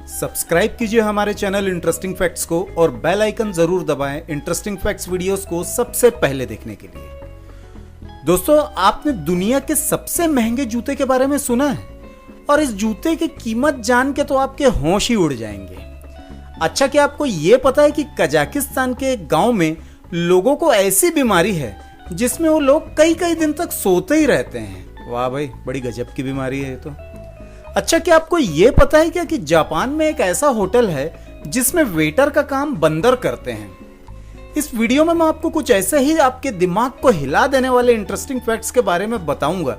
Subscribe कीजिए हमारे channel interesting facts को और बेल आइकन जरूर दबाएं इंटरेस्टिंग फैक्ट्स वीडियोस को सबसे पहले देखने के लिए। दोस्तों, आपने दुनिया के सबसे महंगे जूते के बारे में सुना है? और इस जूते की कीमत जान के तो आपके होश ही उड़ जाएंगे। अच्छा, क्या आपको यह पता है कि कजाकिस्तान के एक गांव में लोगों को ऐसी बीमारी है जिसमें वो लोग कई कई दिन तक सोते ही रहते हैं। वाह भाई, बड़ी गजब की बीमारी है ये तो। अच्छा, क्या आपको यह पता है क्या कि जापान में एक ऐसा होटल है जिसमें वेटर का काम बंदर करते हैं। इस वीडियो में मैं आपको कुछ ऐसे ही आपके दिमाग को हिला देने वाले इंटरेस्टिंग फैक्ट्स के बारे में बताऊंगा,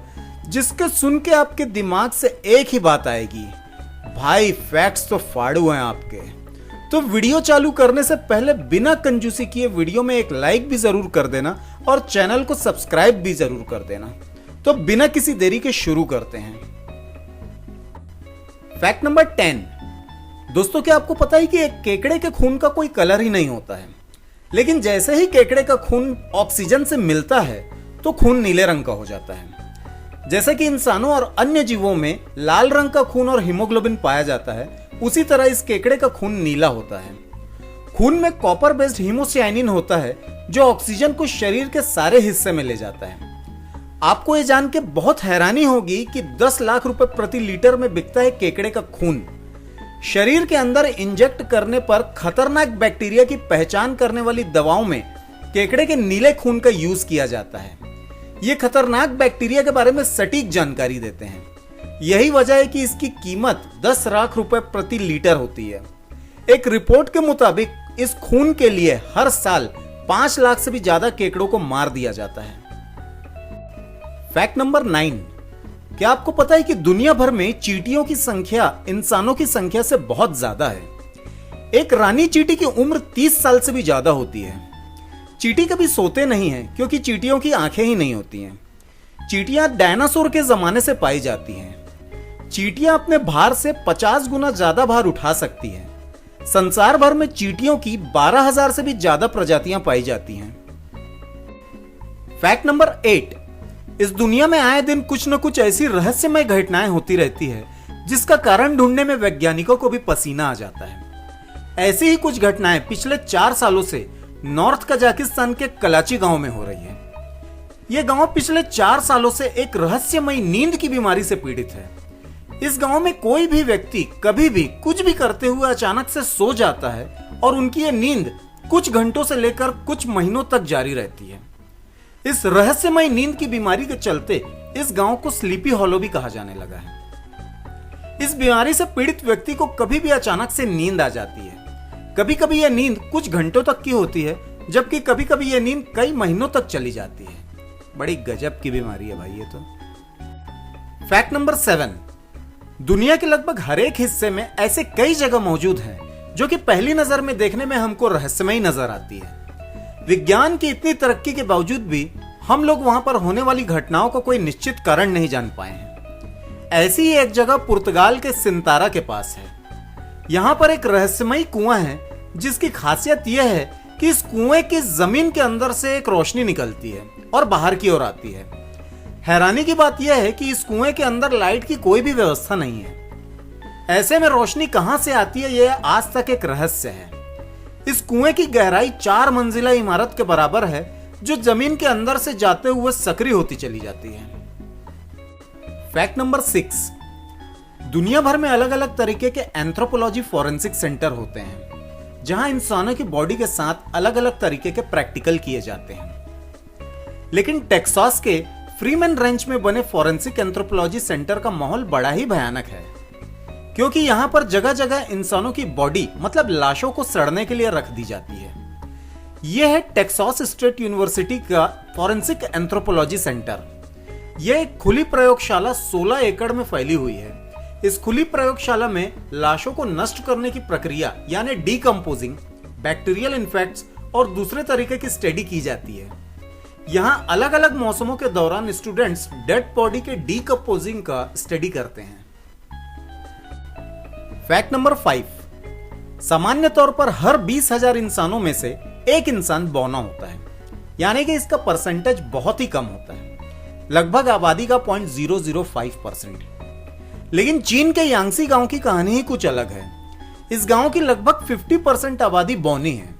जिसके सुन के आपके दिमाग से एक ही बात आएगी, भाई फैक्ट्स तो फाड़ू हैं आपके। तो वीडियो चालू करने से पहले बिना कंजूसी किए वीडियो में एक लाइक भी जरूर कर देना और चैनल को सब्सक्राइब भी जरूर कर देना। तो बिना किसी देरी के शुरू करते हैं। Fact number 10। दोस्तों, क्या आपको पता है कि एक केकड़े के खून का कोई कलर ही नहीं होता है, लेकिन जैसे ही केकड़े का खून ऑक्सीजन से मिलता है तो खून नीले रंग का हो जाता है। जैसे कि इंसानों और अन्य जीवों में लाल रंग का खून और हीमोग्लोबिन पाया जाता है, उसी तरह इस केकड़े का खून नीला होता है। खून में कॉपर बेस्ड हीमोसाइनिन होता है जो ऑक्सीजन को शरीर के सारे हिस्से में ले जाता है। आपको ये जान के बहुत हैरानी होगी कि 10 लाख रुपए प्रति लीटर में बिकता है केकड़े का खून। शरीर के अंदर इंजेक्ट करने पर खतरनाक बैक्टीरिया की पहचान करने वाली दवाओं में केकड़े के नीले खून का यूज किया जाता है। ये खतरनाक बैक्टीरिया के बारे में सटीक जानकारी देते हैं। यही वजह है कि इसकी कीमत 10 लाख रुपए प्रति लीटर होती है। एक रिपोर्ट के मुताबिक इस खून के लिए हर साल 5 लाख से भी ज्यादा केकड़ों को मार दिया जाता है। Fact number 9। क्या आपको पता है कि दुनिया भर में चींटियों की संख्या इंसानों की संख्या से बहुत ज्यादा है। एक रानी चींटी की उम्र 30 साल से भी ज्यादा होती है। चींटी कभी सोते नहीं हैं क्योंकि चींटियों की आंखें ही नहीं होती हैं। चींटियां डायनासोर के जमाने से पाई जाती हैं। चींटियां अपने भार से 50 गुना ज्यादा भार उठा सकती हैं। संसार भर में चींटियों की 12,000 से भी ज्यादा प्रजातियां पाई जाती हैं। Fact number 8। इस दुनिया में आए दिन कुछ न कुछ ऐसी रहस्यमय घटनाएं होती रहती है जिसका कारण ढूंढने में वैज्ञानिकों को भी पसीना आ जाता है। ऐसी ही कुछ घटनाएं पिछले 4 सालों से नॉर्थ कजाकिस्तान के कलाची गांव में हो रही है। यह गांव पिछले 4 सालों से एक रहस्यमय नींद की बीमारी से पीड़ित है। इस गांव में कोई भी व्यक्ति कभी भी कुछ भी करते हुए अचानक से सो जाता है और उनकी यह नींद कुछ घंटों से लेकर कुछ महीनों तक जारी रहती है। इस रहस्यमय नींद की बीमारी के चलते इस गांव को स्लीपी हॉलो भी कहा जाने लगा है। इस बीमारी से पीड़ित व्यक्ति को कभी भी अचानक से नींद आ जाती है। कभी कभी यह नींद कुछ घंटों तक की होती है, जबकि कभी कभी यह नींद कई महीनों तक चली जाती है। बड़ी गजब की बीमारी है भाई ये तो। Fact number 7। दुनिया के लगभग हर एक हिस्से में ऐसे कई जगह मौजूद हैं जो कि पहली नजर में देखने में हमको रहस्यमय नजर आती है। विज्ञान की इतनी तरक्की के बावजूद भी हम लोग वहां पर होने वाली घटनाओं का कोई निश्चित कारण नहीं जान पाए हैं। ऐसी ही एक जगह पुर्तगाल के सिंतारा के पास है। यहां पर एक रहस्यमय कुआं है जिसकी खासियत यह है कि इस कुएं की जमीन के अंदर से एक रोशनी निकलती है और बाहर की ओर आती है। हैरानी की बात यह है कि इस कुएं के अंदर लाइट की कोई भी व्यवस्था नहीं है। ऐसे में रोशनी कहां से आती है, यह आज तक एक रहस्य है। इस कुएं की गहराई 4 मंजिला इमारत के बराबर है जो जमीन के अंदर से जाते हुए सक्रिय होती चली जाती है। Fact number 6। दुनिया भर में अलग अलग तरीके के एंथ्रोपोलॉजी फॉरेंसिक सेंटर होते हैं जहां इंसानों की बॉडी के साथ अलग अलग तरीके के प्रैक्टिकल किए जाते हैं। लेकिन टेक्सास के फ्रीमैन रेंच में बने फॉरेंसिक एंथ्रोपोलॉजी सेंटर का माहौल बड़ा ही भयानक है, क्योंकि यहां पर जगह जगह इंसानों की बॉडी मतलब लाशों को सड़ने के लिए रख दी जाती है। यह है टेक्सास स्टेट यूनिवर्सिटी का फॉरेंसिक एंथ्रोपोलॉजी सेंटर। यह एक खुली प्रयोगशाला 16 एकड़ में फैली हुई है। इस खुली प्रयोगशाला में लाशों को नष्ट करने की प्रक्रिया यानी डीकंपोजिंग, बैक्टीरियल इन्फेक्ट्स और दूसरे तरीके की स्टडी की जाती है। यहां अलग अलग मौसमों के दौरान स्टूडेंट्स डेड बॉडी के डीकंपोजिंग का स्टडी करते हैं। Fact number 5। सामान्य तौर पर हर 20,000 इंसानों में से एक इंसान बौना होता है, यानी कि इसका परसेंटेज बहुत ही कम होता है, लगभग आबादी का 0.005%। लेकिन चीन के यांगसी गांव की कहानी ही कुछ अलग है। इस गांव की लगभग 50% आबादी बौनी है।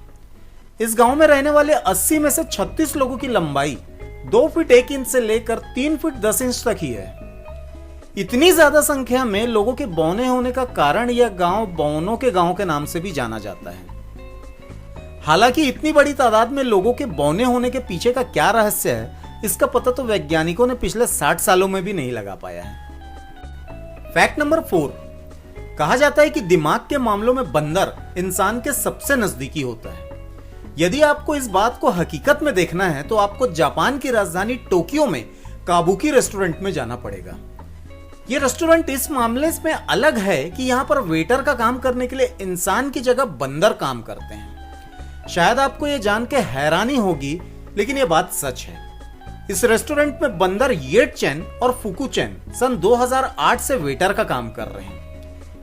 इस गांव में रहने वाले 80 में से 36 लोगों की लंबाई 2 फीट 1 इंच से लेकर 3 फीट 10 इंच तक ही है। इतनी ज्यादा संख्या में लोगों के बौने होने का कारण यह गांव बौनों के गांव के नाम से भी जाना जाता है। हालांकि इतनी बड़ी तादाद में लोगों के बौने होने के पीछे का क्या रहस्य है, इसका पता तो वैज्ञानिकों ने पिछले 60 सालों में भी नहीं लगा पाया है। फैक्ट नंबर 4, कहा जाता है कि दिमाग के मामलों में बंदर इंसान के सबसे नजदीकी होता है। यदि आपको इस बात को हकीकत में देखना है तो आपको जापान की राजधानी टोक्यो में काबुकी रेस्टोरेंट में जाना पड़ेगा। यह रेस्टोरेंट इस मामले में अलग है कि यहां पर वेटर का काम करने के लिए इंसान की जगह बंदर काम करते हैं। शायद आपको यह जान के हैरानी होगी, लेकिन यह बात सच है। इस रेस्टोरेंट में बंदर येट चेन और फुकू चेन सन 2008 से वेटर का काम कर रहे हैं।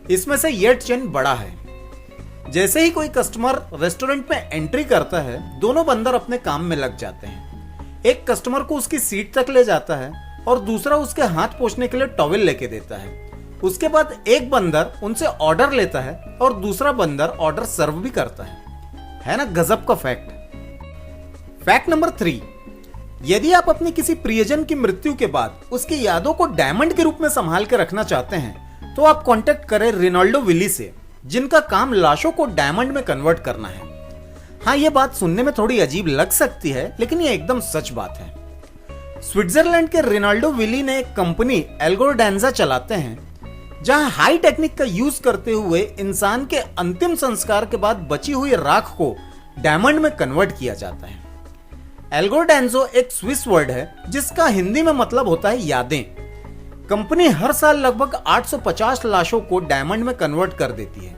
इसमें से येट चेन बड़ा है। जैसे ही कोई कस्टमर रेस्टोरेंट में एंट्री करता है, दोनों बंदर अपने काम में लग जाते हैं। एक कस्टमर को उसकी सीट तक ले जाता है और दूसरा उसके हाथ पोंछने के लिए टॉवेल लेके देता है। उसके बाद एक बंदर उनसे ऑर्डर लेता है और दूसरा बंदर ऑर्डर सर्व भी करता है ना गजब का फैक्ट। फैक्ट नंबर 3, यदि आप अपने किसी प्रियजन की मृत्यु के बाद उसकी यादों को डायमंड के रूप में संभाल के रखना चाहते हैं तो आप कांटेक्ट करें रिनाल्डो विली से, जिनका काम लाशों को डायमंड में कन्वर्ट करना है। हाँ, यह बात सुनने में थोड़ी अजीब लग सकती है, लेकिन यह एकदम सच बात है। स्विट्जरलैंड के रिनाल्डो विली ने एक कंपनी एल्गोरडैंजा चलाते हैं, जहां हाई टेक्निक का यूज करते हुए इंसान के अंतिम संस्कार के बाद बची हुई राख को डायमंड में कन्वर्ट किया जाता है। एल्गोरडैंजो एक स्विस वर्ड है जिसका हिंदी में मतलब होता है यादें। कंपनी हर साल लगभग 850 लाशों को डायमंड में कन्वर्ट कर देती है।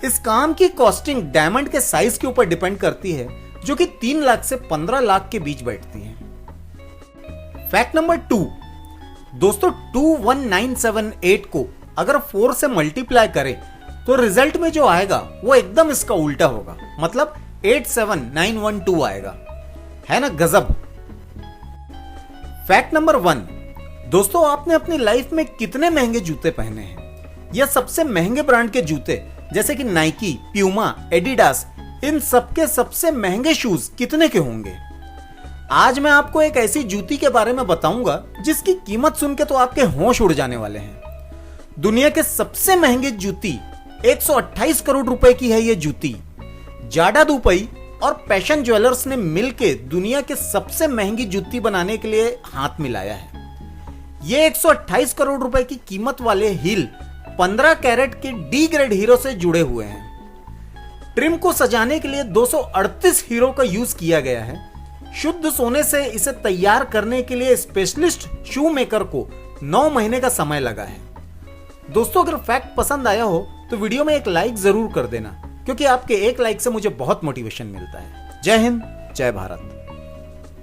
इस काम की कॉस्टिंग डायमंड के साइज के ऊपर डिपेंड करती है, जो कि 3 लाख से 15 लाख के बीच बैठती है। फैक्ट नंबर 2, दोस्तों 21978 को अगर 4 से मल्टीप्लाई करें तो रिजल्ट में जो आएगा वो एकदम इसका उल्टा होगा, मतलब 87912 आएगा। है ना गजब। फैक्ट नंबर 1, दोस्तों आपने अपनी लाइफ में कितने महंगे जूते पहने हैं, या सबसे महंगे ब्रांड के जूते जैसे कि नाइकी, प्यूमा, एडिडास, इन सबके सबसे महंगे शूज कितने के होंगे? आज मैं आपको एक ऐसी जूती के बारे में बताऊंगा जिसकी कीमत सुन के तो आपके होश उड़ जाने वाले हैं। दुनिया के सबसे महंगी जूती 128 करोड़ रुपए की है। यह जूती जाडा दुपई और पैशन ज्वेलर्स ने मिलकर दुनिया के सबसे महंगी जूती बनाने के लिए हाथ मिलाया है। ये 128 करोड़ रुपए की कीमत वाले हील 15 कैरेट के डी ग्रेड हीरो से जुड़े हुए हैं। ट्रिम को सजाने के लिए 238 हीरो का यूज किया गया है। शुद्ध सोने से इसे तैयार करने के लिए स्पेशलिस्ट शू मेकर को 9 महीने का समय लगा है। दोस्तों अगर फैक्ट पसंद आया हो तो वीडियो में एक लाइक जरूर कर देना, क्योंकि आपके एक लाइक से मुझे बहुत मोटिवेशन मिलता है। जय हिंद, जय भारत।